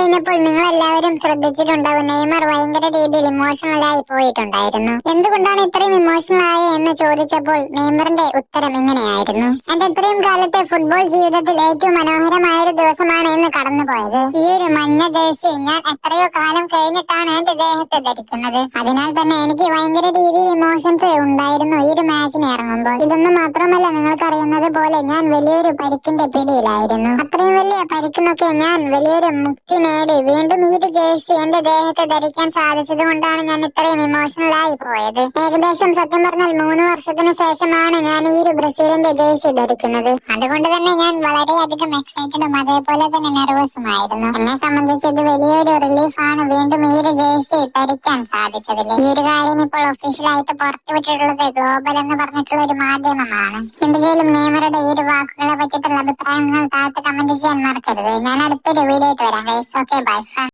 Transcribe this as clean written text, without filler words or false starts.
കഴിഞ്ഞപ്പോൾ നിങ്ങൾ എല്ലാവരും ശ്രദ്ധിച്ചിട്ടുണ്ടാവും, നെയ്മർ ഭയങ്കര രീതിയിൽ ഇമോഷണൽ ആയി പോയിട്ടുണ്ടായിരുന്നു. എന്തുകൊണ്ടാണ് ഇത്രയും ഇമോഷണൽ ആയി എന്ന് ചോദിച്ചപ്പോൾ നെയ്മറിന്റെ ഉത്തരം ഇങ്ങനെയായിരുന്നു: എന്റെ ഇത്രയും കാലത്തെ ഫുട്ബോൾ ജീവിതത്തിൽ ഏറ്റവും മനോഹരമായ ഒരു ദിവസമാണ് ഇന്ന് കടന്നുപോയത്. ഈ ഒരു മഞ്ഞ ജേഴ്സി ഞാൻ എത്രയോ കാലം കഴിഞ്ഞിട്ടാണ് എന്റെ ദേഹത്ത് ധരിക്കുന്നത്. അതിനാൽ തന്നെ എനിക്ക് ഭയങ്കര രീതിയിൽ ഇമോഷൻസ് ഉണ്ടായിരുന്നു ഈ ഒരു മാച്ചിന് ഇറങ്ങുമ്പോൾ. ഇതൊന്നും മാത്രമല്ല, നിങ്ങൾക്കറിയുന്നത് പോലെ ഞാൻ വലിയൊരു പരിക്കിന്റെ പിടിയിലായിരുന്നു. അത്രയും വലിയ പരിക്കിനൊക്കെ ഞാൻ വലിയൊരു മുക്തി നേടി വീണ്ടും ഈ ഒരു ജേഴ്സി എന്റെ ദേഹത്ത് ധരിക്കാൻ സാധിച്ചത് കൊണ്ടാണ് ഞാൻ ഇത്രയും ഇമോഷണൽ ആയി പോയത്. ഏകദേശം സത്യം പറഞ്ഞാൽ 3 വർഷത്തിന് ശേഷമാണ് ഞാൻ ഈ ഒരു ബ്രസീലിന്റെ ജേഴ്സി ധരിക്കുന്നത്. അതുകൊണ്ട് തന്നെ ഞാൻ വളരെയധികം എക്സൈറ്റഡും അതേപോലെ തന്നെ നെർവസുമായിരുന്നു. എന്നെ സംബന്ധിച്ച് ഇത് വലിയൊരു റിലീഫാണ് വീണ്ടും ഈ ഒരു ജേഴ്സി ധരിക്കാൻ സാധിച്ചതിൽ. ഈ ഒരു കാര്യം ഇപ്പോൾ ഒഫീഷ്യലായിട്ട് പുറത്തുവിട്ടിട്ടുള്ളത് ഗ്ലോബൽ എന്ന് പറഞ്ഞിട്ടുള്ള ഒരു മാധ്യമമാണ്. എന്തെങ്കിലും നെയ്മറുടെ ഈ ഒരു വാക്കുകളെ പറ്റിയിട്ടുള്ള അഭിപ്രായങ്ങൾ താഴത്ത് കമന്റ് ചെയ്യാൻ മറക്കരുത്. ഞാൻ അടുത്തൊരു വീഡിയോ ആയിട്ട് വരാം. Okay, by.